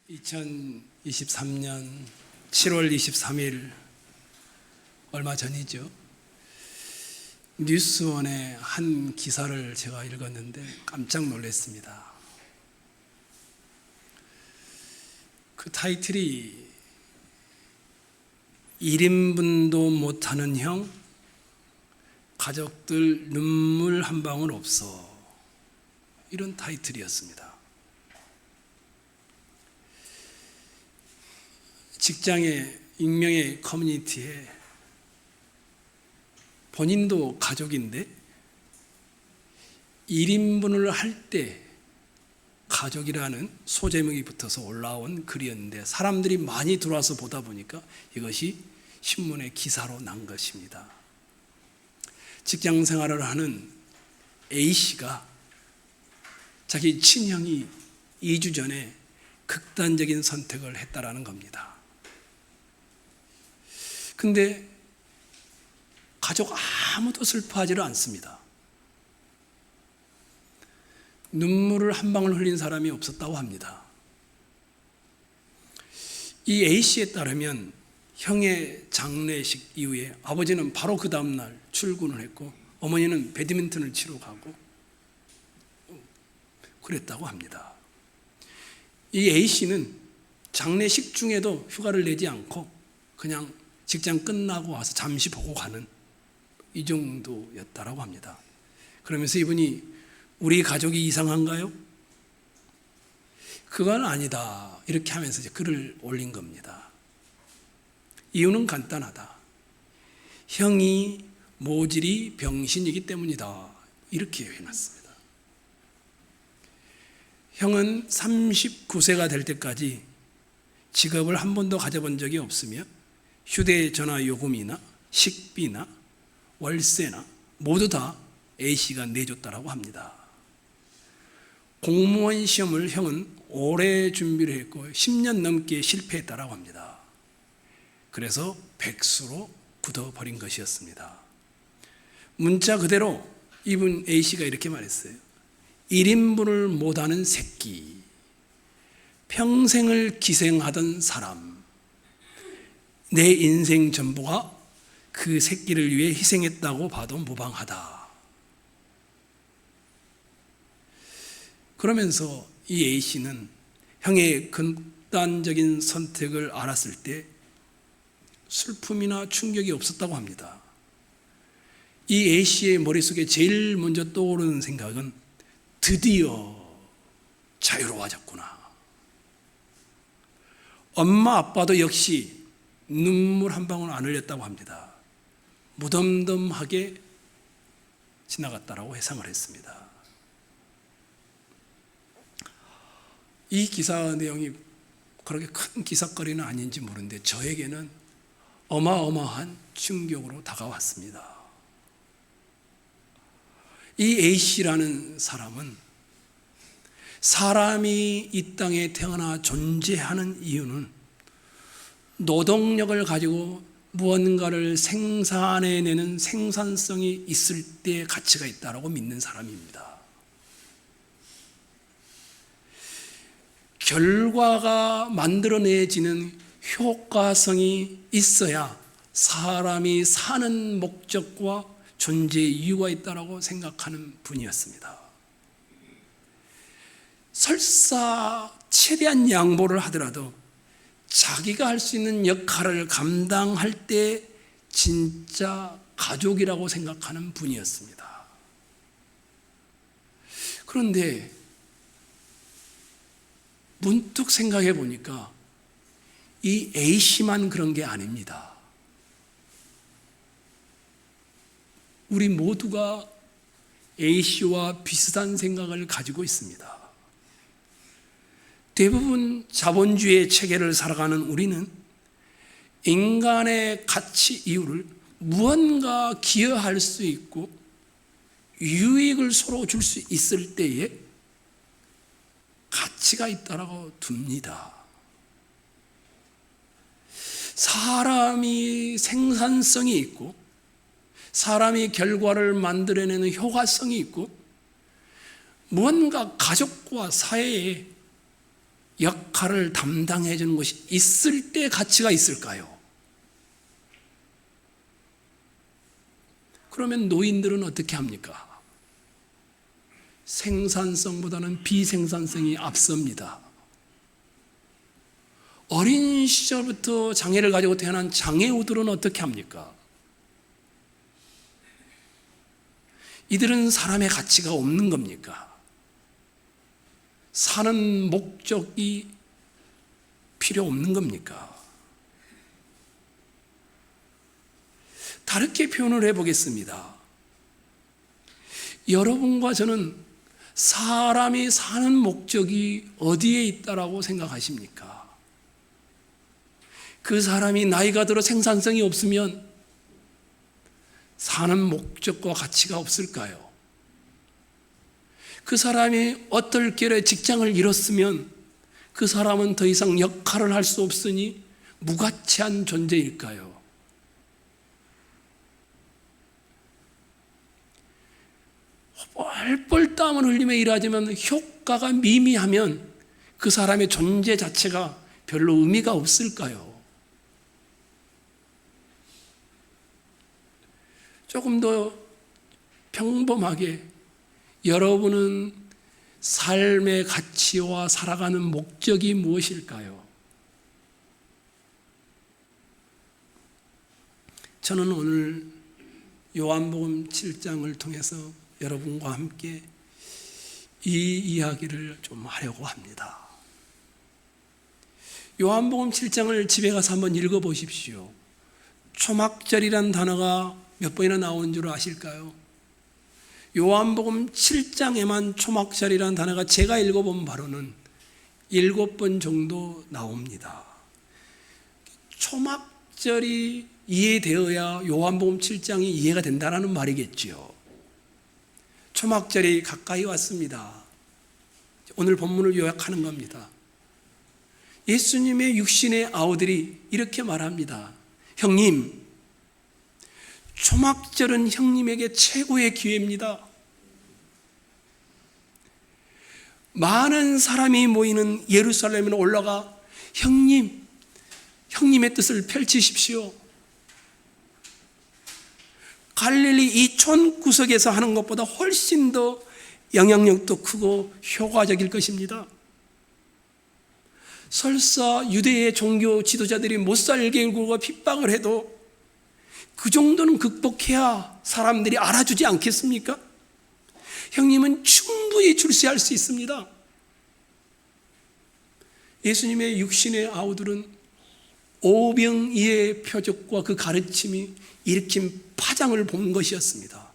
2023년 7월 23일 얼마 전이죠. 뉴스원의 한 기사를 제가 읽었는데 깜짝 놀랐습니다. 그 타이틀이 1인분도 못하는 형, 가족들 눈물 한 방울 없어, 이런 타이틀이었습니다. 직장의 익명의 커뮤니티에 본인도 가족인데 1인분을 할 때 가족이라는 소제목이 붙어서 올라온 글이었는데 사람들이 많이 들어와서 보다 보니까 이것이 신문의 기사로 난 것입니다. 직장 생활을 하는 A씨가 자기 친형이 2주 전에 극단적인 선택을 했다라는 겁니다. 근데 가족 아무도 슬퍼하지를 않습니다. 눈물을 한 방울 흘린 사람이 없었다고 합니다. 이 A씨에 따르면 형의 장례식 이후에 아버지는 바로 그 다음날 출근을 했고 어머니는 배드민턴을 치러 가고 그랬다고 합니다. 이 A씨는 장례식 중에도 휴가를 내지 않고 그냥 직장 끝나고 와서 잠시 보고 가는 이 정도였다라고 합니다. 그러면서 이분이 우리 가족이 이상한가요? 그건 아니다, 이렇게 하면서 이제 글을 올린 겁니다. 이유는 간단하다. 형이 모질이 병신이기 때문이다, 이렇게 해놨습니다. 형은 39세가 될 때까지 직업을 한 번도 가져본 적이 없으며 휴대전화 요금이나 식비나 월세나 모두 다 A씨가 내줬다라고 합니다. 공무원 시험을 형은 오래 준비를 했고 10년 넘게 실패했다라고 합니다. 그래서 백수로 굳어버린 것이었습니다. 문자 그대로 이분 A씨가 이렇게 말했어요. 1인분을 못하는 새끼, 평생을 기생하던 사람, 내 인생 전부가 그 새끼를 위해 희생했다고 봐도 무방하다. 그러면서 이 A씨는 형의 극단적인 선택을 알았을 때 슬픔이나 충격이 없었다고 합니다. 이 A씨의 머릿속에 제일 먼저 떠오르는 생각은 드디어 자유로워졌구나. 엄마 아빠도 역시 눈물 한 방울 안 흘렸다고 합니다. 무덤덤하게 지나갔다라고 해석을 했습니다. 이 기사 내용이 그렇게 큰 기사거리는 아닌지 모르는데 저에게는 어마어마한 충격으로 다가왔습니다. 이 A씨라는 사람은 사람이 이 땅에 태어나 존재하는 이유는 노동력을 가지고 무언가를 생산해내는 생산성이 있을 때 가치가 있다고 믿는 사람입니다. 결과가 만들어내지는 효과성이 있어야 사람이 사는 목적과 존재의 이유가 있다고 생각하는 분이었습니다. 설사 최대한 양보를 하더라도 자기가 할 수 있는 역할을 감당할 때 진짜 가족이라고 생각하는 분이었습니다. 그런데 문득 생각해 보니까 이 A씨만 그런 게 아닙니다. 우리 모두가 A씨와 비슷한 생각을 가지고 있습니다. 대부분 자본주의 체계를 살아가는 우리는 인간의 가치 이유를 무언가 기여할 수 있고 유익을 서로 줄 수 있을 때에 가치가 있다고 둡니다. 사람이 생산성이 있고 사람이 결과를 만들어내는 효과성이 있고 무언가 가족과 사회에 역할을 담당해 주는 것이 있을 때 가치가 있을까요? 그러면 노인들은 어떻게 합니까? 생산성보다는 비생산성이 앞섭니다. 어린 시절부터 장애를 가지고 태어난 장애우들은 어떻게 합니까? 이들은 사람의 가치가 없는 겁니까? 사는 목적이 필요 없는 겁니까? 다르게 표현을 해보겠습니다. 여러분과 저는 사람이 사는 목적이 어디에 있다라고 생각하십니까? 그 사람이 나이가 들어 생산성이 없으면 사는 목적과 가치가 없을까요? 그 사람이 어떨결에 직장을 잃었으면 그 사람은 더 이상 역할을 할 수 없으니 무가치한 존재일까요? 뻘뻘 땀을 흘리며 일하지만 효과가 미미하면 그 사람의 존재 자체가 별로 의미가 없을까요? 조금 더 평범하게 여러분은 삶의 가치와 살아가는 목적이 무엇일까요? 저는 오늘 요한복음 7장을 통해서 여러분과 함께 이 이야기를 좀 하려고 합니다. 요한복음 7장을 집에 가서 한번 읽어보십시오. 초막절이란 단어가 몇 번이나 나온 줄 아실까요? 요한복음 7장에만 초막절이란 단어가 제가 읽어본 바로는 7번 정도 나옵니다. 초막절이 이해되어야 요한복음 7장이 이해가 된다는 말이겠지요. 초막절이 가까이 왔습니다. 오늘 본문을 요약하는 겁니다. 예수님의 육신의 아우들이 이렇게 말합니다. 형님, 초막절은 형님에게 최고의 기회입니다. 많은 사람이 모이는 예루살렘으로 올라가 형님의 뜻을 펼치십시오. 갈릴리 이 촌 구석에서 하는 것보다 훨씬 더 영향력도 크고 효과적일 것입니다. 설사 유대의 종교 지도자들이 못 살게 굴고 핍박을 해도 그 정도는 극복해야 사람들이 알아주지 않겠습니까? 형님은 충분히 출세할 수 있습니다. 예수님의 육신의 아우들은 오병이의 표적과 그 가르침이 일으킨 파장을 본 것이었습니다.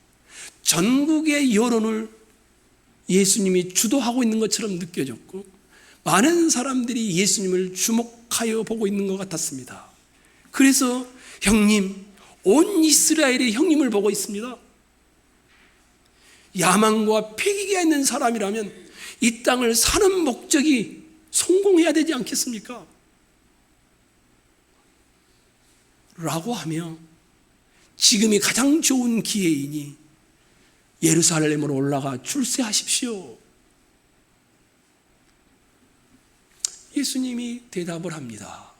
전국의 여론을 예수님이 주도하고 있는 것처럼 느껴졌고 많은 사람들이 예수님을 주목하여 보고 있는 것 같았습니다. 그래서 형님, 온 이스라엘이 형님을 보고 있습니다. 야망과 패기가 있는 사람이라면 이 땅을 사는 목적이 성공해야 되지 않겠습니까? 라고 하며 지금이 가장 좋은 기회이니 예루살렘으로 올라가 출세하십시오. 예수님이 대답을 합니다.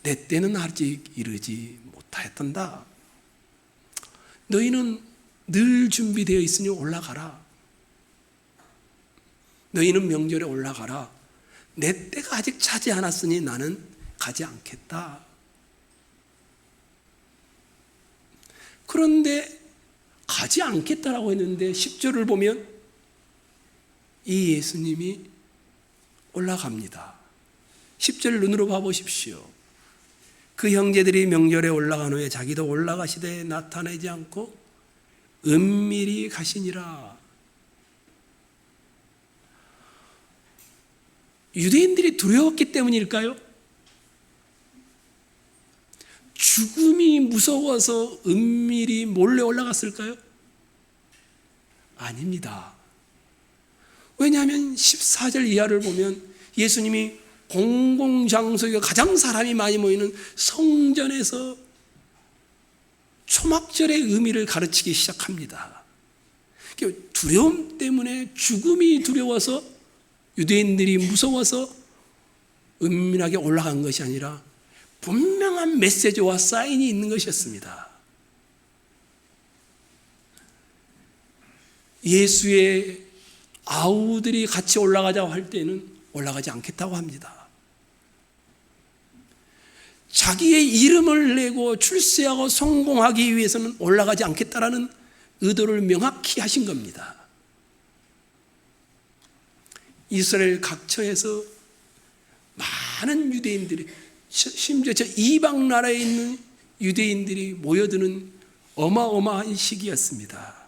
내 때는 아직 이르지 못하였단다. 너희는 늘 준비되어 있으니 올라가라. 너희는 명절에 올라가라. 내 때가 아직 차지 않았으니 나는 가지 않겠다. 그런데 가지 않겠다라고 했는데 10절을 보면 이 예수님이 올라갑니다. 10절 눈으로 봐보십시오. 그 형제들이 명절에 올라간 후에 자기도 올라가시되 나타내지 않고 은밀히 가시니라. 유대인들이 두려웠기 때문일까요? 죽음이 무서워서 은밀히 몰래 올라갔을까요? 아닙니다. 왜냐하면 14절 이하를 보면 예수님이 공공장소에 가장 사람이 많이 모이는 성전에서 초막절의 의미를 가르치기 시작합니다. 두려움 때문에 죽음이 두려워서 유대인들이 무서워서 은밀하게 올라간 것이 아니라 분명한 메시지와 사인이 있는 것이었습니다. 예수의 아우들이 같이 올라가자고 할 때는 올라가지 않겠다고 합니다. 자기의 이름을 내고 출세하고 성공하기 위해서는 올라가지 않겠다라는 의도를 명확히 하신 겁니다. 이스라엘 각처에서 많은 유대인들이, 심지어 저 이방 나라에 있는 유대인들이 모여드는 어마어마한 시기였습니다.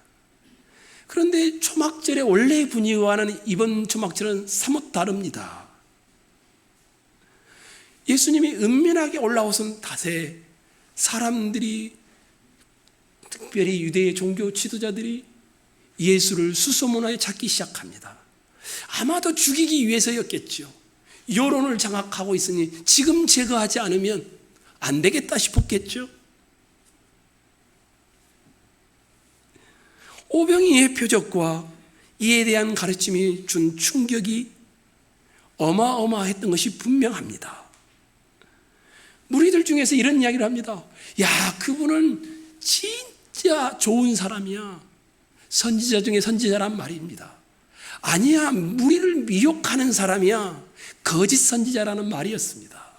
그런데 초막절의 원래의 분위기와는 이번 초막절은 사뭇 다릅니다. 예수님이 은밀하게 올라오신 탓에 사람들이, 특별히 유대의 종교 지도자들이 예수를 수소문하여 찾기 시작합니다. 아마도 죽이기 위해서였겠죠. 여론을 장악하고 있으니 지금 제거하지 않으면 안 되겠다 싶었겠죠. 오병이의 표적과 이에 대한 가르침이 준 충격이 어마어마했던 것이 분명합니다. 무리들 중에서 이런 이야기를 합니다. 야, 그분은 진짜 좋은 사람이야. 선지자 중에 선지자란 말입니다. 아니야, 무리를 미혹하는 사람이야. 거짓 선지자라는 말이었습니다.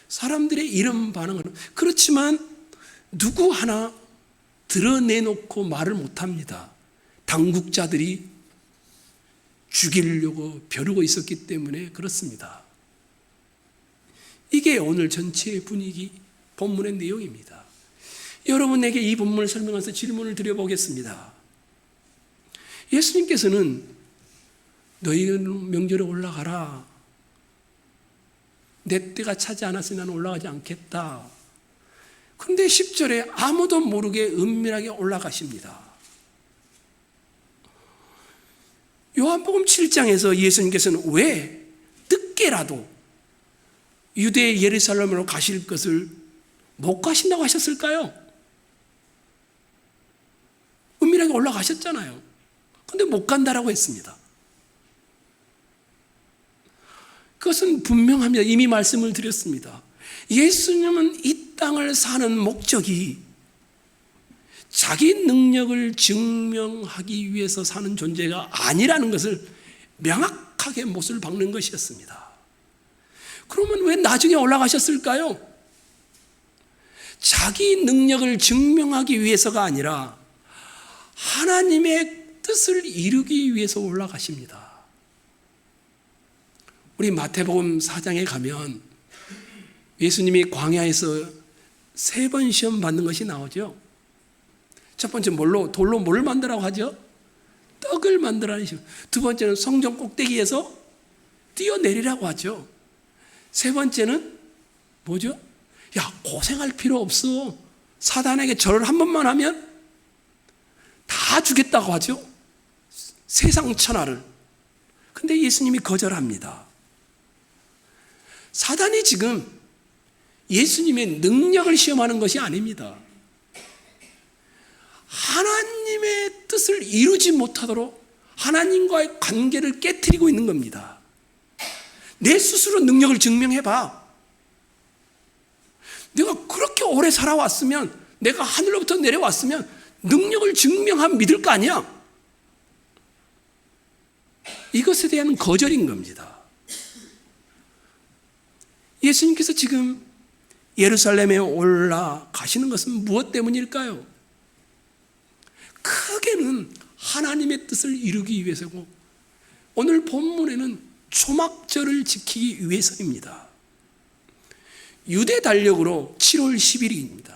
사람들의 이런 반응은, 그렇지만 누구 하나 드러내놓고 말을 못합니다. 당국자들이 죽이려고 벼르고 있었기 때문에 그렇습니다. 이게 오늘 전체의 분위기, 본문의 내용입니다. 여러분에게 이 본문을 설명해서 질문을 드려보겠습니다. 예수님께서는 너희는 명절에 올라가라. 내 때가 차지 않았으니 나는 올라가지 않겠다. 그런데 10절에 아무도 모르게 은밀하게 올라가십니다. 요한복음 7장에서 예수님께서는 왜 늦게라도 유대 예루살렘으로 가실 것을 못 가신다고 하셨을까요? 은밀하게 올라가셨잖아요. 그런데 못 간다라고 했습니다. 그것은 분명합니다. 이미 말씀을 드렸습니다. 예수님은 이 땅을 사는 목적이 자기 능력을 증명하기 위해서 사는 존재가 아니라는 것을 명확하게 못을 박는 것이었습니다. 그러면 왜 나중에 올라가셨을까요? 자기 능력을 증명하기 위해서가 아니라 하나님의 뜻을 이루기 위해서 올라가십니다. 우리 마태복음 4장에 가면 예수님이 광야에서 3번 시험 받는 것이 나오죠. 첫 번째 돌로 뭘 만들라고 하죠? 떡을 만들라는 시험. 두 번째는 성전 꼭대기에서 뛰어내리라고 하죠. 세 번째는 뭐죠? 야, 고생할 필요 없어. 사단에게 절을 한 번만 하면 다 주겠다고 하죠. 세상 천하를. 근데 예수님이 거절합니다. 사단이 지금 예수님의 능력을 시험하는 것이 아닙니다. 하나님의 뜻을 이루지 못하도록 하나님과의 관계를 깨트리고 있는 겁니다. 내 스스로 능력을 증명해봐. 내가 그렇게 오래 살아왔으면, 내가 하늘로부터 내려왔으면 능력을 증명하면 믿을 거 아니야? 이것에 대한 거절인 겁니다. 예수님께서 지금 예루살렘에 올라가시는 것은 무엇 때문일까요? 크게는 하나님의 뜻을 이루기 위해서고, 오늘 본문에는 초막절을 지키기 위해서입니다. 유대 달력으로 7월 10일입니다.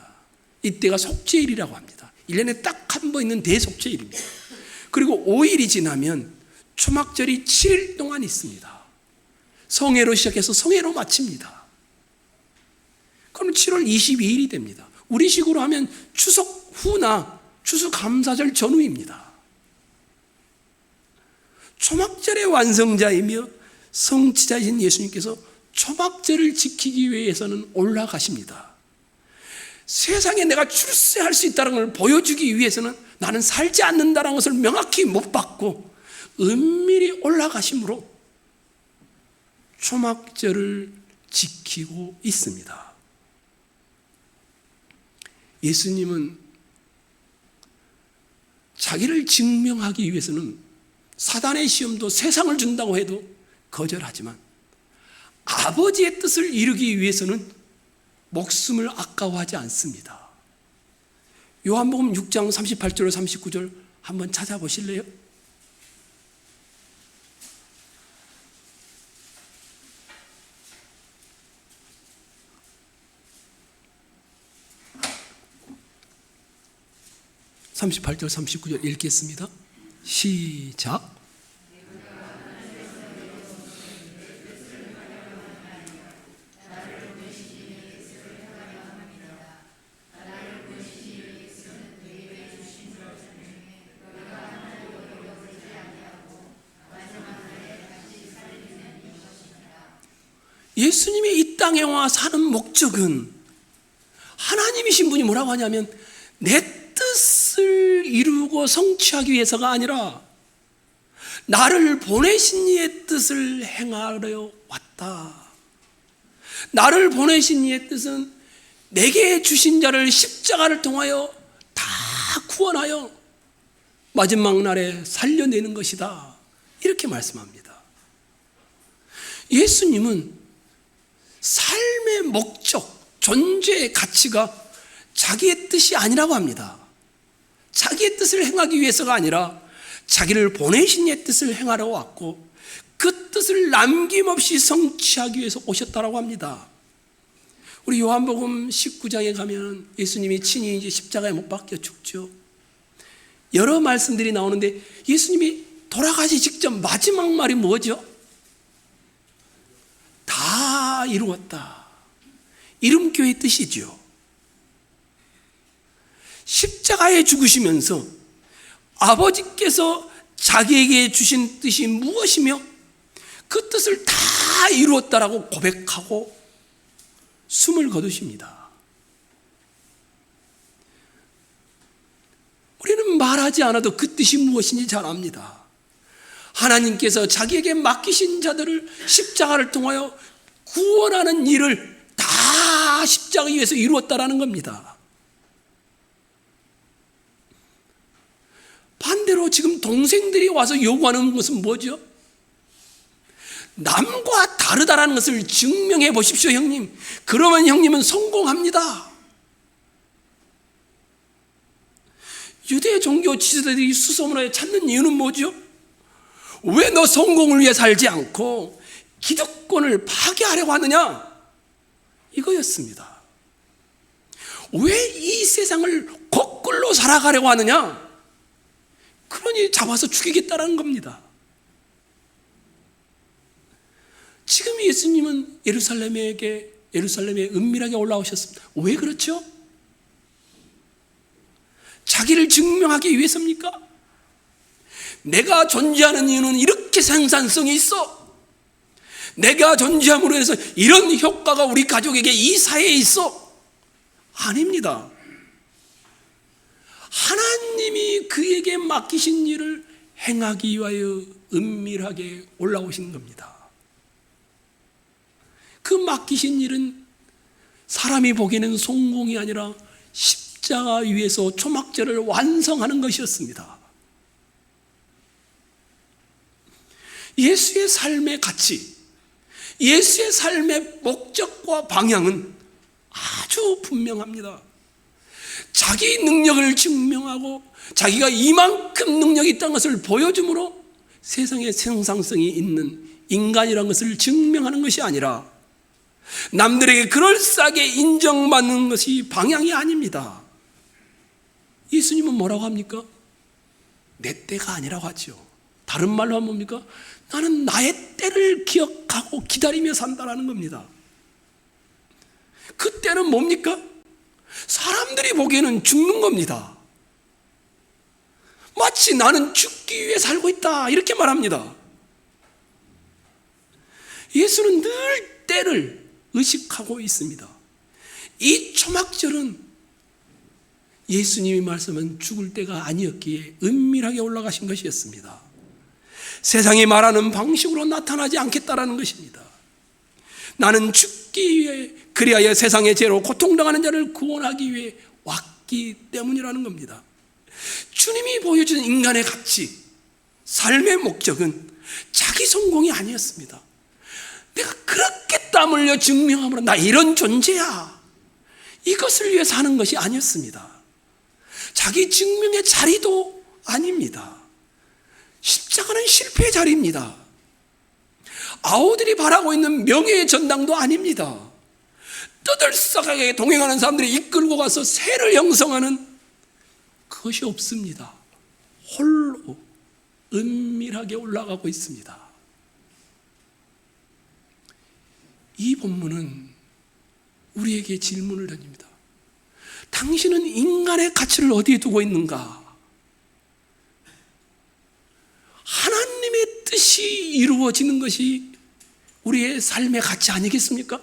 이때가 속죄일이라고 합니다. 1년에 딱 한 번 있는 대속죄일입니다. 그리고 5일이 지나면 초막절이 7일 동안 있습니다. 성회로 시작해서 성회로 마칩니다. 그럼 7월 22일이 됩니다. 우리식으로 하면 추석 후나 추수감사절 전후입니다. 초막절의 완성자이며 성취자이신 예수님께서 초막절을 지키기 위해서는 올라가십니다. 세상에 내가 출세할 수 있다는 걸 보여주기 위해서는 나는 살지 않는다는 것을 명확히 못 받고 은밀히 올라가심으로 초막절을 지키고 있습니다. 예수님은 자기를 증명하기 위해서는 사단의 시험도 세상을 준다고 해도 거절하지만 아버지의 뜻을 이루기 위해서는 목숨을 아까워하지 않습니다. 요한복음 6장 38절 39절 한번 찾아보실래요? (38절) (39절) 읽겠습니다. 시작. 예수님이 이 땅에 와 사는 목적은 하나님이신 분이 뭐라고 하냐면 내 뜻을 이루고 성취하기 위해서가 아니라 나를 보내신 이의 뜻을 행하려 왔다. 나를 보내신 이의 뜻은 내게 주신 자를 십자가를 통하여 다 구원하여 마지막 날에 살려내는 것이다. 이렇게 말씀합니다. 예수님은 삶의 목적, 존재의 가치가 자기의 뜻이 아니라고 합니다. 자기의 뜻을 행하기 위해서가 아니라 자기를 보내신 이의 뜻을 행하러 왔고 그 뜻을 남김없이 성취하기 위해서 오셨다라고 합니다. 우리 요한복음 19장에 가면 예수님이 친히 이제 십자가에 못 박혀 죽죠. 여러 말씀들이 나오는데 예수님이 돌아가시 직전 마지막 말이 뭐죠? 다 이루었다. 이름교의 뜻이죠. 십자가에 죽으시면서 아버지께서 자기에게 주신 뜻이 무엇이며 그 뜻을 다 이루었다라고 고백하고 숨을 거두십니다. 우리는 말하지 않아도 그 뜻이 무엇인지 잘 압니다. 하나님께서 자기에게 맡기신 자들을 십자가를 통하여 구원하는 일을 다 십자가 위에서 이루었다라는 겁니다. 반대로 지금 동생들이 와서 요구하는 것은 뭐죠? 남과 다르다라는 것을 증명해 보십시오, 형님. 그러면 형님은 성공합니다. 유대 종교 지도자들이 수소문하여 찾는 이유는 뭐죠? 왜 너 성공을 위해 살지 않고 기득권을 파괴하려고 하느냐? 이거였습니다. 왜 이 세상을 거꾸로 살아가려고 하느냐? 그러니 잡아서 죽이겠다라는 겁니다. 지금 예수님은 예루살렘에 은밀하게 올라오셨습니다. 왜 그렇죠? 자기를 증명하기 위해서입니까? 내가 존재하는 이유는 이렇게 생산성이 있어. 내가 존재함으로 해서 이런 효과가 우리 가족에게 이 사회에 있어. 아닙니다. 하나님이 그에게 맡기신 일을 행하기 위하여 은밀하게 올라오신 겁니다. 그 맡기신 일은 사람이 보기에는 성공이 아니라 십자가 위에서 초막절을 완성하는 것이었습니다. 예수의 삶의 가치, 예수의 삶의 목적과 방향은 아주 분명합니다. 자기 능력을 증명하고 자기가 이만큼 능력이 있다는 것을 보여줌으로 세상에 생산성이 있는 인간이라는 것을 증명하는 것이 아니라 남들에게 그럴싸하게 인정받는 것이 방향이 아닙니다. 예수님은 뭐라고 합니까? 내 때가 아니라고 하죠. 다른 말로 하면 뭡니까? 나는 나의 때를 기억하고 기다리며 산다라는 겁니다. 그 때는 뭡니까? 사람들이 보기에는 죽는 겁니다. 마치 나는 죽기 위해 살고 있다 이렇게 말합니다. 예수는 늘 때를 의식하고 있습니다. 이 초막절은 예수님이 말씀한 죽을 때가 아니었기에 은밀하게 올라가신 것이었습니다. 세상이 말하는 방식으로 나타나지 않겠다라는 것입니다. 나는 죽기 위해, 그리하여 세상의 죄로 고통당하는 자를 구원하기 위해 왔기 때문이라는 겁니다. 주님이 보여준 인간의 가치, 삶의 목적은 자기 성공이 아니었습니다. 내가 그렇게 땀 흘려 증명함으로 나 이런 존재야, 이것을 위해 사는 것이 아니었습니다. 자기 증명의 자리도 아닙니다. 십자가는 실패의 자리입니다. 아우들이 바라고 있는 명예의 전당도 아닙니다. 떠들썩하게 동행하는 사람들이 이끌고 가서 새를 형성하는 그것이 없습니다. 홀로 은밀하게 올라가고 있습니다. 이 본문은 우리에게 질문을 던집니다. 당신은 인간의 가치를 어디에 두고 있는가? 하나님의 뜻이 이루어지는 것이 우리의 삶의 가치 아니겠습니까?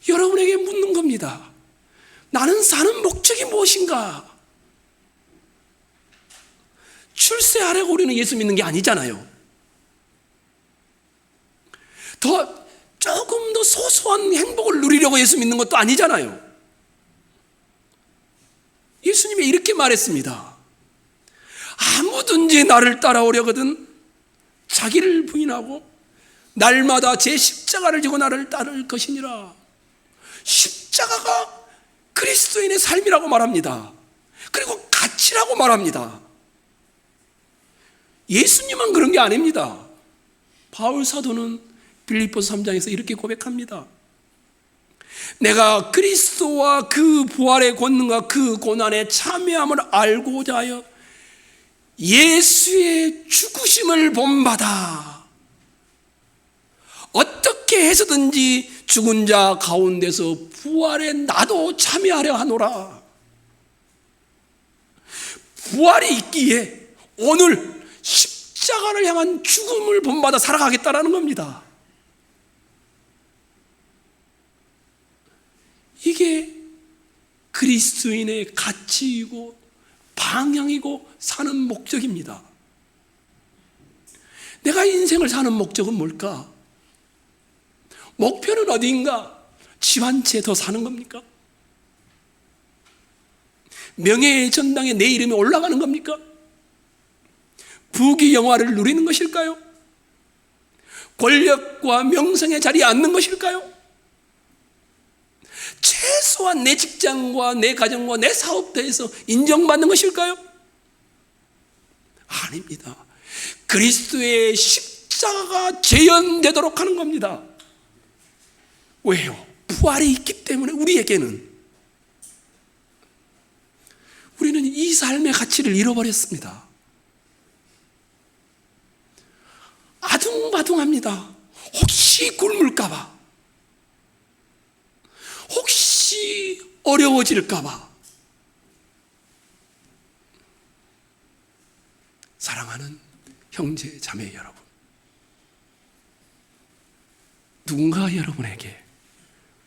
여러분에게 묻는 겁니다. 나는 사는 목적이 무엇인가? 출세하려고 우리는 예수 믿는 게 아니잖아요. 조금 더 소소한 행복을 누리려고 예수 믿는 것도 아니잖아요. 예수님이 이렇게 말했습니다. 아무든지 나를 따라오려거든 자기를 부인하고 날마다 제 십자가를 지고 나를 따를 것이니라. 십자가가 그리스도인의 삶이라고 말합니다. 그리고 가치라고 말합니다. 예수님만 그런 게 아닙니다. 바울 사도는 빌립보서 3장에서 이렇게 고백합니다. 내가 그리스도와 그 부활의 권능과 그 고난에 참여함을 알고자 하여 예수의 죽으심을 본받아 어떻게 해서든지 죽은 자 가운데서 부활에 나도 참여하려 하노라. 부활이 있기에 오늘 십자가를 향한 죽음을 본받아 살아가겠다라는 겁니다. 이게 그리스도인의 가치이고 방향이고 사는 목적입니다. 내가 인생을 사는 목적은 뭘까? 목표는 어디인가? 집 한 채 더 사는 겁니까? 명예의 전당에 내 이름이 올라가는 겁니까? 부귀 영화를 누리는 것일까요? 권력과 명성의 자리에 앉는 것일까요? 최소한 내 직장과 내 가정과 내 사업터에서 인정받는 것일까요? 아닙니다. 그리스도의 십자가가 재현되도록 하는 겁니다. 왜요? 부활이 있기 때문에 우리에게는. 우리는 이 삶의 가치를 잃어버렸습니다. 아둥바둥합니다. 혹시 굶을까봐, 혹시 어려워질까봐. 사랑하는 형제 자매 여러분, 누군가 여러분에게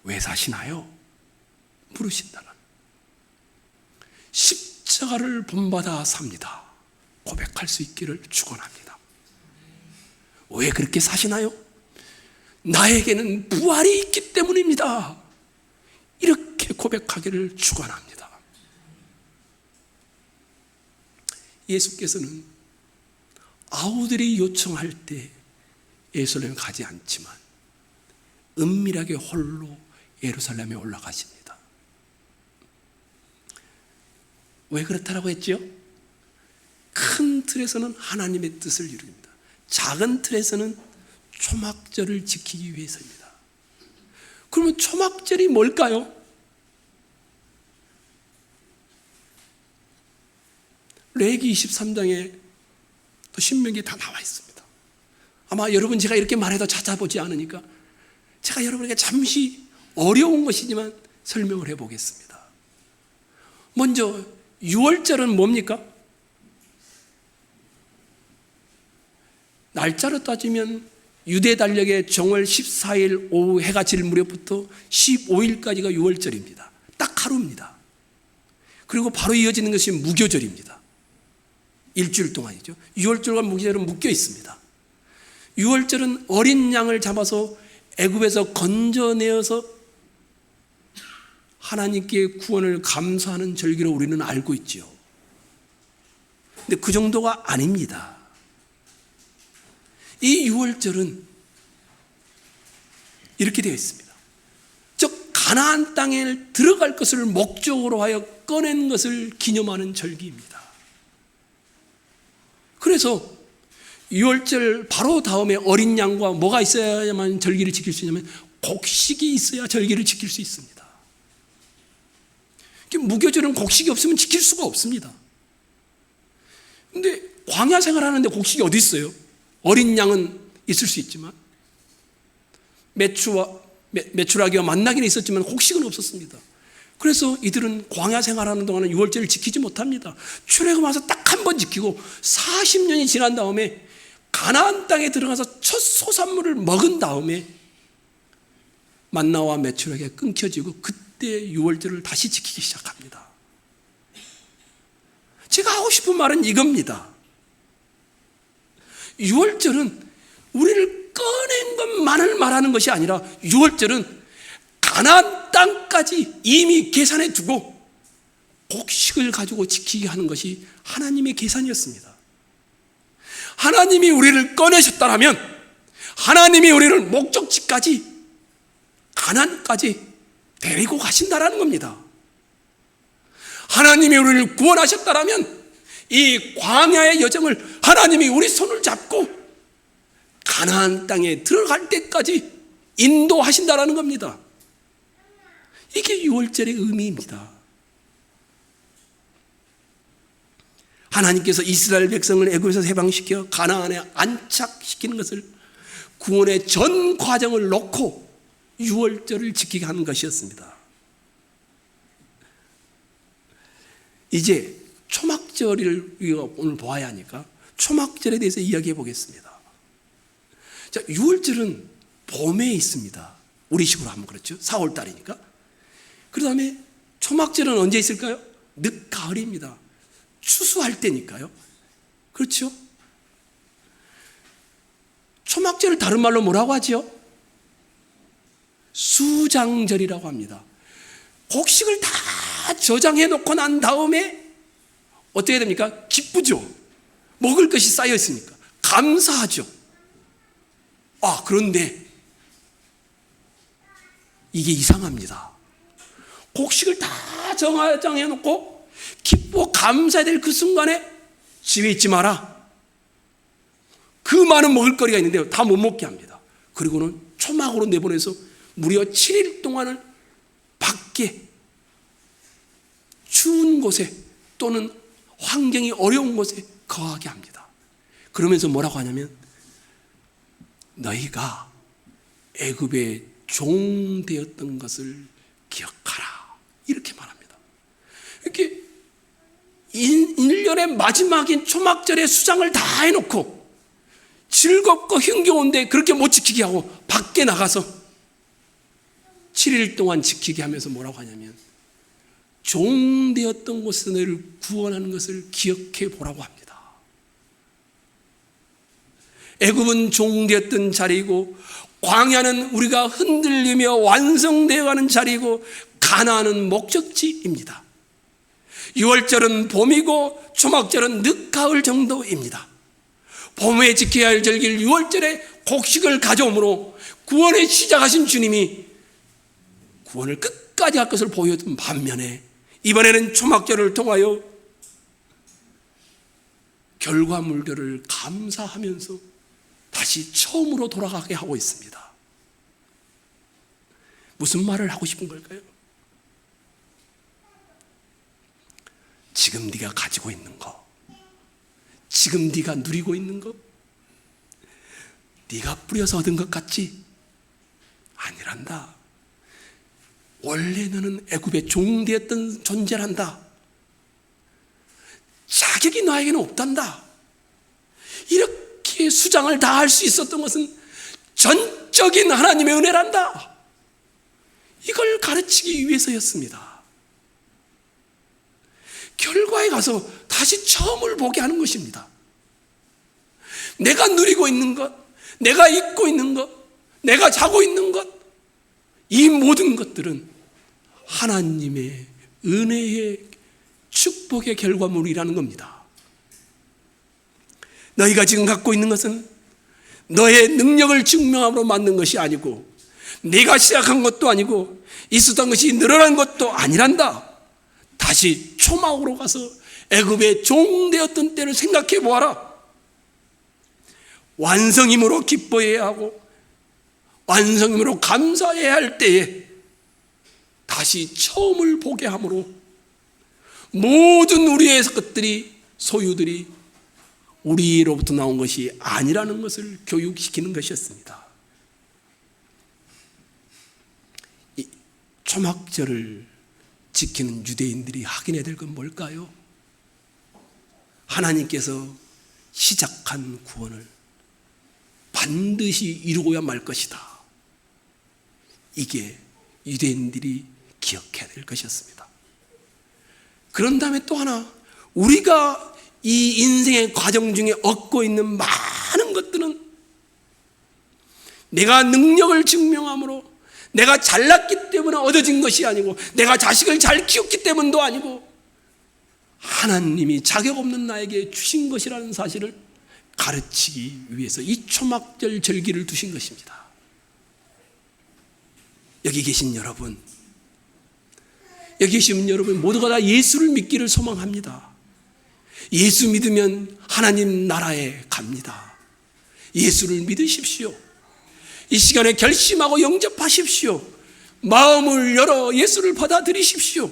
왜 사시나요? 물으신다면 십자가를 본받아 삽니다 고백할 수 있기를 축원합니다. 왜 그렇게 사시나요? 나에게는 부활이 있기 때문입니다. 이렇게 고백하기를 축원합니다. 예수께서는 아우들이 요청할 때 예루살렘에 가지 않지만 은밀하게 홀로 예루살렘에 올라가십니다. 왜 그렇다라고 했죠? 큰 틀에서는 하나님의 뜻을 이룹니다. 작은 틀에서는 초막절을 지키기 위해서입니다. 그러면 초막절이 뭘까요? 레위기 23장에 또 신명기에 다 나와 있습니다. 아마 여러분 제가 이렇게 말해도 찾아보지 않으니까 제가 여러분에게 잠시 어려운 것이지만 설명을 해보겠습니다. 먼저 6월절은 뭡니까? 날짜로 따지면 유대 달력의 정월 14일 오후 해가 질 무렵부터 15일까지가 6월절입니다. 딱 하루입니다. 그리고 바로 이어지는 것이 무교절입니다. 일주일 동안이죠. 6월절과 무교절은 묶여 있습니다. 유월절은 어린 양을 잡아서 애굽에서 건져내어서 하나님께 구원을 감사하는 절기로 우리는 알고 있지요. 근데 그 정도가 아닙니다. 이 유월절은 이렇게 되어 있습니다. 즉 가나안 땅에 들어갈 것을 목적으로 하여 꺼낸 것을 기념하는 절기입니다. 그래서 유월절 바로 다음에 어린 양과 뭐가 있어야만 절기를 지킬 수 있냐면 곡식이 있어야 절기를 지킬 수 있습니다. 무교절은 곡식이 없으면 지킬 수가 없습니다. 근데 광야 생활하는데 곡식이 어디 있어요? 어린 양은 있을 수 있지만 메추라기와 만나기는 있었지만 곡식은 없었습니다. 그래서 이들은 광야 생활하는 동안은 유월절을 지키지 못합니다. 출애굽 와서 딱 한 번 지키고 40년이 지난 다음에 가나안 땅에 들어가서 첫 소산물을 먹은 다음에 만나와 메추라기가 끊겨지고 그때 유월절을 다시 지키기 시작합니다. 제가 하고 싶은 말은 이겁니다. 유월절은 우리를 꺼낸 것만을 말하는 것이 아니라 유월절은 가나안 땅까지 이미 계산해 두고 곡식을 가지고 지키게 하는 것이 하나님의 계산이었습니다. 하나님이 우리를 꺼내셨다면 하나님이 우리를 목적지까지 가나안까지 데리고 가신다라는 겁니다. 하나님이 우리를 구원하셨다면 이 광야의 여정을 하나님이 우리 손을 잡고 가나안 땅에 들어갈 때까지 인도하신다라는 겁니다. 이게 유월절의 의미입니다. 하나님께서 이스라엘 백성을 애굽에서 해방시켜 가나안에 안착시키는 것을 구원의 전 과정을 놓고 유월절을 지키게 하는 것이었습니다. 이제 초막절을 우리가 오늘 보아야 하니까 초막절에 대해서 이야기해 보겠습니다. 자, 유월절은 봄에 있습니다. 우리식으로 하면 그렇죠. 4월달이니까. 그 다음에 초막절은 언제 있을까요? 늦가을입니다. 추수할 때니까요. 그렇죠? 초막절을 다른 말로 뭐라고 하죠? 수장절이라고 합니다. 곡식을 다 저장해 놓고 난 다음에 어떻게 됩니까? 기쁘죠. 먹을 것이 쌓여 있으니까 감사하죠. 그런데 이게 이상합니다. 곡식을 다 저장해 놓고 기쁘고 감사해야 될 그 순간에 집에 있지 마라. 그 많은 먹을거리가 있는데 다 못 먹게 합니다. 그리고는 초막으로 내보내서 무려 7일 동안을 밖에 추운 곳에 또는 환경이 어려운 곳에 거하게 합니다. 그러면서 뭐라고 하냐면 너희가 애굽의 종 되었던 것을 기억하라. 이렇게 말합니다. 이렇게 1년의 마지막인 초막절에 수장을 다 해놓고 즐겁고 흥겨운데 그렇게 못 지키게 하고 밖에 나가서 7일 동안 지키게 하면서 뭐라고 하냐면 종 되었던 곳에서 너희를 구원하는 것을 기억해 보라고 합니다. 애굽은 종 되었던 자리이고 광야는 우리가 흔들리며 완성되어 가는 자리이고 가나안은 목적지입니다. 유월절은 봄이고 초막절은 늦가을 정도입니다. 봄에 지켜야 할 절기를 유월절에 곡식을 가져오므로 구원에 시작하신 주님이 구원을 끝까지 할 것을 보여준 반면에 이번에는 초막절을 통하여 결과물들을 감사하면서 다시 처음으로 돌아가게 하고 있습니다. 무슨 말을 하고 싶은 걸까요? 지금 네가 가지고 있는 거, 지금 네가 누리고 있는 거, 네가 뿌려서 얻은 것 같지? 아니란다. 원래 너는 애굽의 종되었던 존재란다. 자격이 너에게는 없단다. 이렇게 수장을 다 할 수 있었던 것은 전적인 하나님의 은혜란다. 이걸 가르치기 위해서였습니다. 결과에 가서 다시 처음을 보게 하는 것입니다. 내가 누리고 있는 것, 내가 입고 있는 것, 내가 자고 있는 것, 이 모든 것들은 하나님의 은혜의 축복의 결과물이라는 겁니다. 너희가 지금 갖고 있는 것은 너의 능력을 증명함으로 만든 것이 아니고, 네가 시작한 것도 아니고, 있었던 것이 늘어난 것도 아니란다. 다시 초막으로 가서 애굽의 종되었던 때를 생각해 보아라. 완성임으로 기뻐해야 하고 완성임으로 감사해야 할 때에 다시 처음을 보게 함으로 모든 우리의 것들이, 소유들이 우리로부터 나온 것이 아니라는 것을 교육시키는 것이었습니다. 이 초막절을 지키는 유대인들이 확인해야 될 건 뭘까요? 하나님께서 시작한 구원을 반드시 이루고야 말 것이다. 이게 유대인들이 기억해야 될 것이었습니다. 그런 다음에 또 하나, 우리가 이 인생의 과정 중에 얻고 있는 많은 것들은 내가 능력을 증명함으로, 내가 잘났기 때문에 얻어진 것이 아니고, 내가 자식을 잘 키웠기 때문도 아니고, 하나님이 자격 없는 나에게 주신 것이라는 사실을 가르치기 위해서 이 초막절 절기를 두신 것입니다. 여기 계신 여러분, 여기 계신 여러분 모두가 다 예수를 믿기를 소망합니다. 예수 믿으면 하나님 나라에 갑니다. 예수를 믿으십시오. 이 시간에 결심하고 영접하십시오. 마음을 열어 예수를 받아들이십시오.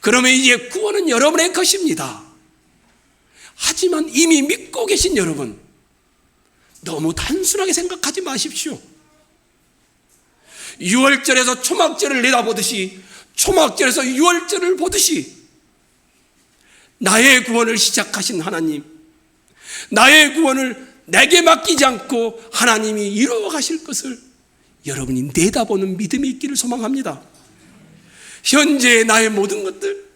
그러면 이제 구원은 여러분의 것입니다. 하지만 이미 믿고 계신 여러분, 너무 단순하게 생각하지 마십시오. 유월절에서 초막절을 내다보듯이, 초막절에서 유월절을 보듯이 나의 구원을 시작하신 하나님, 나의 구원을 내게 맡기지 않고 하나님이 이루어 가실 것을 여러분이 내다보는 믿음이 있기를 소망합니다. 현재 나의 모든 것들,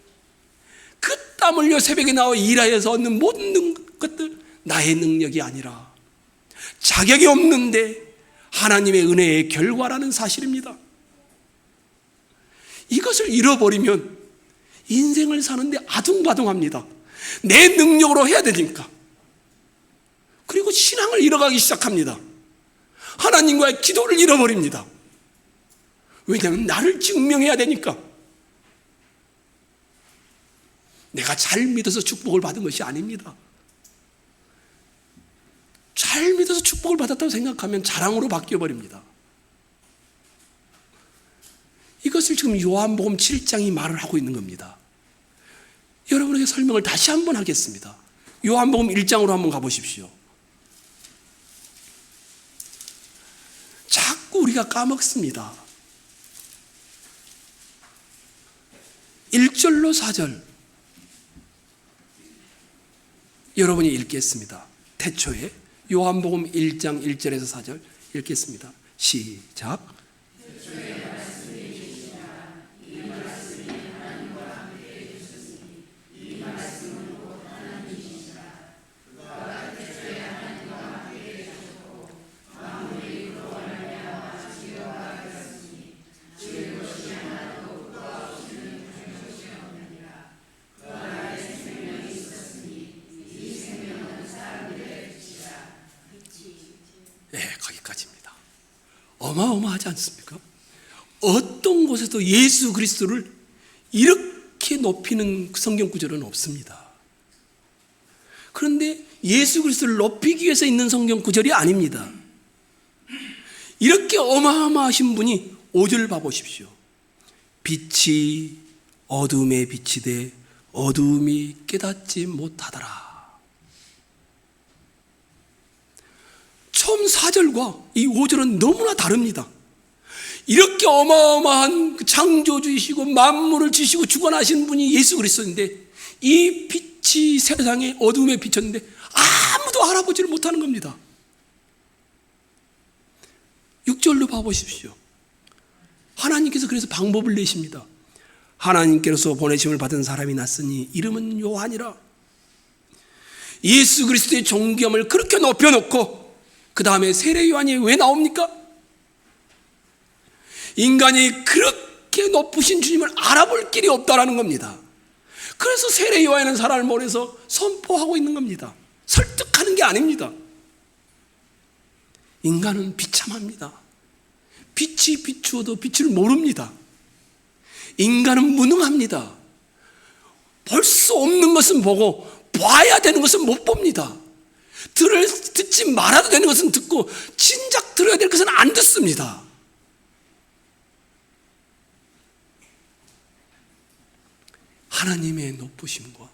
그 땀 흘려 새벽에 나와 일하여서 얻는 모든 것들, 나의 능력이 아니라 자격이 없는데 하나님의 은혜의 결과라는 사실입니다. 이것을 잃어버리면 인생을 사는데 아둥바둥합니다. 내 능력으로 해야 되니까. 그리고 신앙을 잃어가기 시작합니다. 하나님과의 기도를 잃어버립니다. 왜냐하면 나를 증명해야 되니까. 내가 잘 믿어서 축복을 받은 것이 아닙니다. 잘 믿어서 축복을 받았다고 생각하면 자랑으로 바뀌어버립니다. 이것을 지금 요한복음 7장이 말을 하고 있는 겁니다. 여러분에게 설명을 다시 한번 하겠습니다. 요한복음 1장으로 한번 가보십시오. 자꾸 우리가 까먹습니다. 1절로 4절 여러분이 읽겠습니다. 태초에 요한복음 1장 1절에서 4절 읽겠습니다. 시작. 거기까지입니다. 어마어마하지 않습니까? 어떤 곳에도 예수 그리스도를 이렇게 높이는 성경 구절은 없습니다. 그런데 예수 그리스도를 높이기 위해서 있는 성경 구절이 아닙니다. 이렇게 어마어마하신 분이 5절 봐보십시오. 빛이 어둠에 비치되 어둠이 깨닫지 못하더라. 처음 4절과 이 5절은 너무나 다릅니다. 이렇게 어마어마한 창조주이시고 만물을 지시고 주관하신 분이 예수 그리스도인데, 이 빛이 세상에 어둠에 비쳤는데 아무도 알아보지를 못하는 겁니다. 6절로 봐보십시오. 하나님께서 그래서 방법을 내십니다. 하나님께로서 보내심을 받은 사람이 났으니 이름은 요한이라. 예수 그리스도의 존귀함을 그렇게 높여놓고 그 다음에 세례 요한이 왜 나옵니까? 인간이 그렇게 높으신 주님을 알아볼 길이 없다라는 겁니다. 그래서 세례 요한은 사람을 보내서 선포하고 있는 겁니다. 설득하는 게 아닙니다. 인간은 비참합니다. 빛이 비추어도 빛을 모릅니다. 인간은 무능합니다. 볼 수 없는 것은 보고 봐야 되는 것은 못 봅니다. 듣지 말아도 되는 것은 듣고 진작 들어야 될 것은 안 듣습니다. 하나님의 높으심과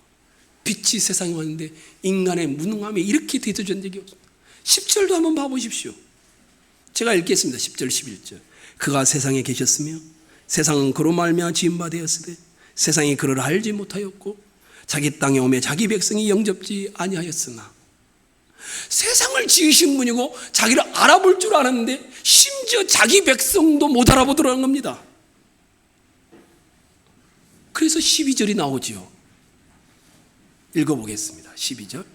빛이 세상에 왔는데 인간의 무능함에 이렇게 대해준 적이 없습니다. 10절도 한번 봐보십시오. 제가 읽겠습니다. 10절 11절. 그가 세상에 계셨으며 세상은 그로 말미암아 지은 바 되었으되 세상이 그를 알지 못하였고 자기 땅에 오매 자기 백성이 영접지 아니하였으나. 세상을 지으신 분이고 자기를 알아볼 줄 아는데 심지어 자기 백성도 못 알아보더라는 겁니다. 그래서 12절이 나오지요. 읽어보겠습니다. 12절.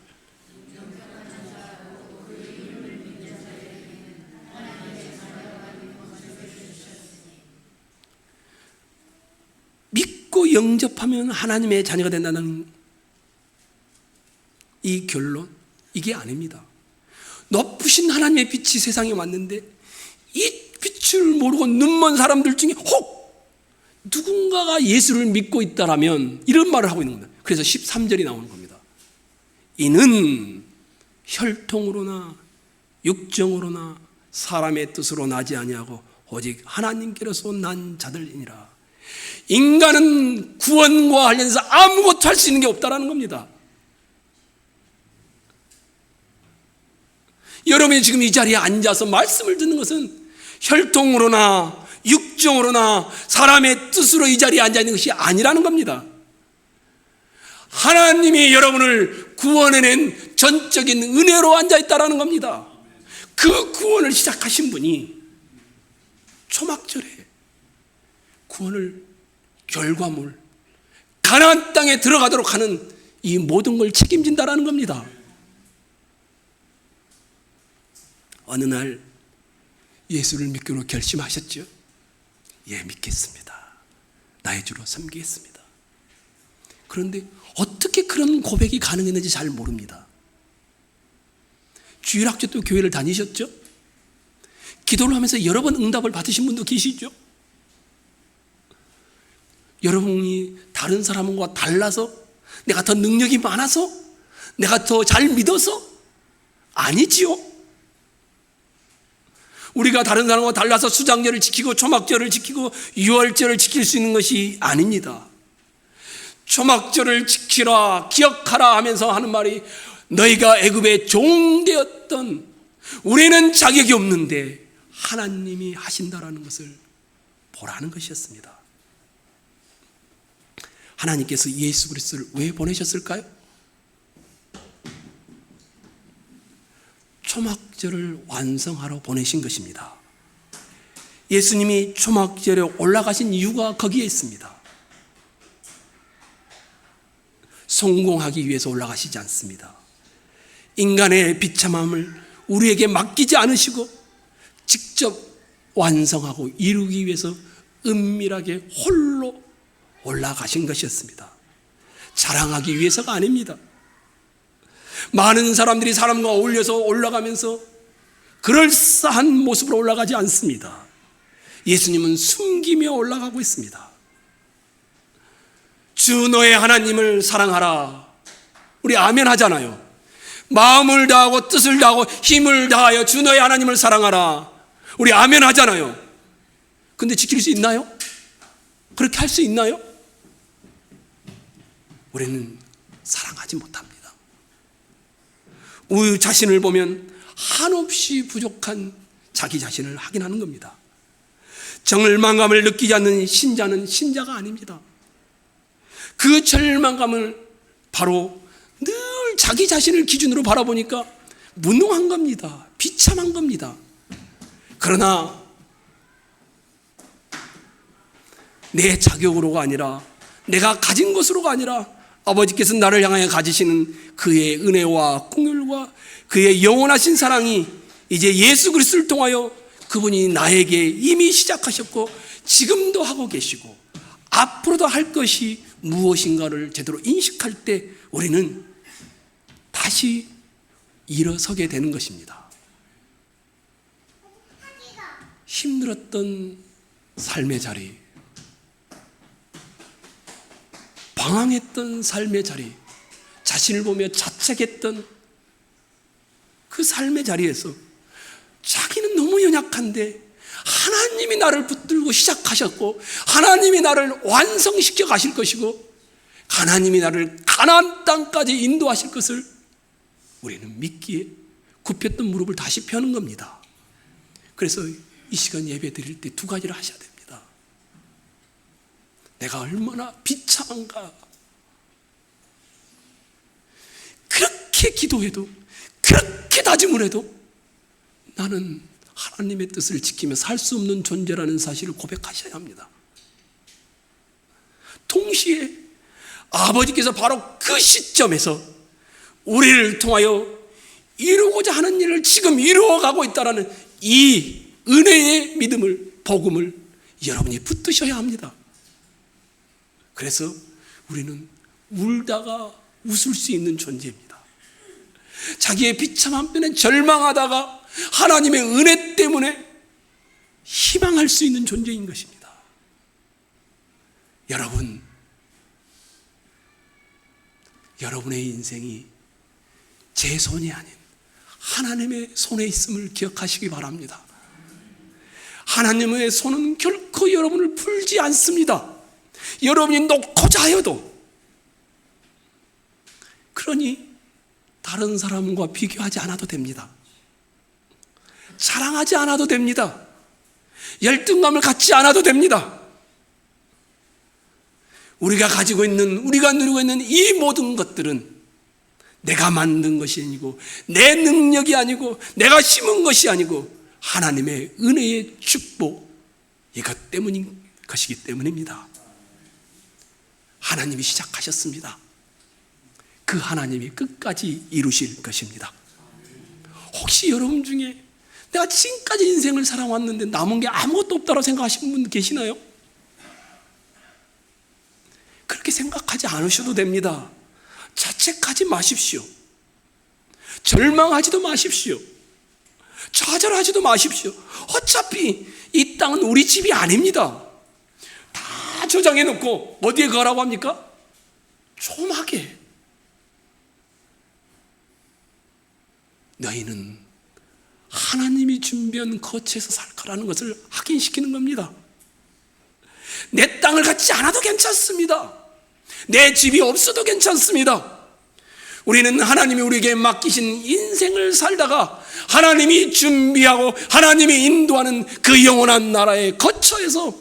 믿고 영접하면 하나님의 자녀가 된다는 이 결론, 이게 아닙니다. 높으신 하나님의 빛이 세상에 왔는데 이 빛을 모르고 눈먼 사람들 중에 혹 누군가가 예수를 믿고 있다라면 이런 말을 하고 있는 겁니다. 그래서 13절이 나오는 겁니다. 이는 혈통으로나 육정으로나 사람의 뜻으로 나지 아니하고 오직 하나님께로서 난 자들이니라. 인간은 구원과 관련해서 아무것도 할 수 있는 게 없다라는 겁니다. 여러분이 지금 이 자리에 앉아서 말씀을 듣는 것은 혈통으로나 육정으로나 사람의 뜻으로 이 자리에 앉아 있는 것이 아니라는 겁니다. 하나님이 여러분을 구원해낸 전적인 은혜로 앉아 있다라는 겁니다. 그 구원을 시작하신 분이 초막절에 구원을 결과물 가나안 땅에 들어가도록 하는 이 모든 걸 책임진다라는 겁니다. 어느 날 예수를 믿기로 결심하셨죠? 예, 믿겠습니다. 나의 주로 섬기겠습니다. 그런데 어떻게 그런 고백이 가능했는지 잘 모릅니다. 주일학교 때 교회를 다니셨죠? 기도를 하면서 여러 번 응답을 받으신 분도 계시죠? 여러분이 다른 사람과 달라서, 내가 더 능력이 많아서, 내가 더 잘 믿어서? 아니지요. 우리가 다른 사람과 달라서 수장절을 지키고 초막절을 지키고 유월절을 지킬 수 있는 것이 아닙니다. 초막절을 지키라, 기억하라 하면서 하는 말이 너희가 애굽의 종되었던, 우리는 자격이 없는데 하나님이 하신다라는 것을 보라는 것이었습니다. 하나님께서 예수 그리스도를 왜 보내셨을까요? 초막절을 완성하러 보내신 것입니다. 예수님이 초막절에 올라가신 이유가 거기에 있습니다. 성공하기 위해서 올라가시지 않습니다. 인간의 비참함을 우리에게 맡기지 않으시고 직접 완성하고 이루기 위해서 은밀하게 홀로 올라가신 것이었습니다. 자랑하기 위해서가 아닙니다. 많은 사람들이 사람과 어울려서 올라가면서 그럴싸한 모습으로 올라가지 않습니다. 예수님은 숨기며 올라가고 있습니다. 주 너의 하나님을 사랑하라. 우리 아멘 하잖아요. 마음을 다하고 뜻을 다하고 힘을 다하여 주 너의 하나님을 사랑하라. 우리 아멘 하잖아요. 근데 지킬 수 있나요? 그렇게 할 수 있나요? 우리는 사랑하지 못합니다. 우리 자신을 보면 한없이 부족한 자기 자신을 확인하는 겁니다. 절망감을 느끼지 않는 신자는 신자가 아닙니다. 그 절망감을 바로 늘 자기 자신을 기준으로 바라보니까 무능한 겁니다. 비참한 겁니다. 그러나 내 자격으로가 아니라, 내가 가진 것으로가 아니라 아버지께서 나를 향하여 가지시는 그의 은혜와 긍휼과 그의 영원하신 사랑이 이제 예수 그리스도를 통하여 그분이 나에게 이미 시작하셨고 지금도 하고 계시고 앞으로도 할 것이 무엇인가를 제대로 인식할 때 우리는 다시 일어서게 되는 것입니다. 힘들었던 삶의 자리, 방황했던 삶의 자리, 자신을 보며 자책했던 그 삶의 자리에서 자기는 너무 연약한데 하나님이 나를 붙들고 시작하셨고 하나님이 나를 완성시켜 가실 것이고 하나님이 나를 가나안 땅까지 인도하실 것을 우리는 믿기에 굽혔던 무릎을 다시 펴는 겁니다. 그래서 이 시간 예배 드릴 때 두 가지를 하셔야 됩니다. 내가 얼마나 비참한가. 그렇게 기도해도 그렇게 다짐을 해도 나는 하나님의 뜻을 지키며 살 수 없는 존재라는 사실을 고백하셔야 합니다. 동시에 아버지께서 바로 그 시점에서 우리를 통하여 이루고자 하는 일을 지금 이루어가고 있다는 이 은혜의 믿음을, 복음을 여러분이 붙드셔야 합니다. 그래서 우리는 울다가 웃을 수 있는 존재입니다. 자기의 비참한 편에 절망하다가 하나님의 은혜 때문에 희망할 수 있는 존재인 것입니다. 여러분의 인생이 제 손이 아닌 하나님의 손에 있음을 기억하시기 바랍니다. 하나님의 손은 결코 여러분을 풀지 않습니다. 여러분이 놓고자 하여도. 그러니 다른 사람과 비교하지 않아도 됩니다. 자랑하지 않아도 됩니다. 열등감을 갖지 않아도 됩니다. 우리가 가지고 있는, 우리가 누리고 있는 이 모든 것들은 내가 만든 것이 아니고 내 능력이 아니고 내가 심은 것이 아니고 하나님의 은혜의 축복, 이것 때문인 것이기 때문입니다. 하나님이 시작하셨습니다. 그 하나님이 끝까지 이루실 것입니다. 혹시 여러분 중에 내가 지금까지 인생을 살아왔는데 남은 게 아무것도 없다고 생각하시는 분 계시나요? 그렇게 생각하지 않으셔도 됩니다. 자책하지 마십시오. 절망하지도 마십시오. 좌절하지도 마십시오. 어차피 이 땅은 우리 집이 아닙니다. 다 저장해 놓고 어디에 가라고 합니까? 조막에. 너희는 하나님이 준비한 거처에서 살 거라는 것을 확인시키는 겁니다. 내 땅을 갖지 않아도 괜찮습니다. 내 집이 없어도 괜찮습니다. 우리는 하나님이 우리에게 맡기신 인생을 살다가 하나님이 준비하고 하나님이 인도하는 그 영원한 나라의 거처에서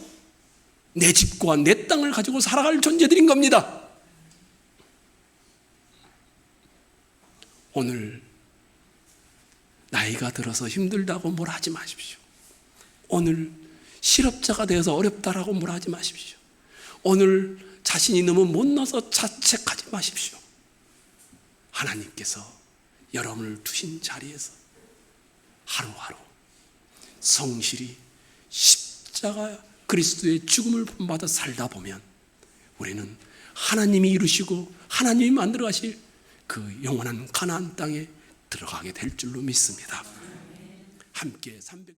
내 집과 내 땅을 가지고 살아갈 존재들인 겁니다. 오늘 나이가 들어서 힘들다고 뭐라 하지 마십시오. 오늘 실업자가 되어서 어렵다라고 뭐라 하지 마십시오. 오늘 자신이 너무 못나서 자책하지 마십시오. 하나님께서 여러분을 두신 자리에서 하루하루 성실히 십자가 그리스도의 죽음을 본받아 살다 보면 우리는 하나님이 이루시고 하나님이 만들어 가실 그 영원한 가나안 땅에 들어가게 될 줄로 믿습니다. 함께 300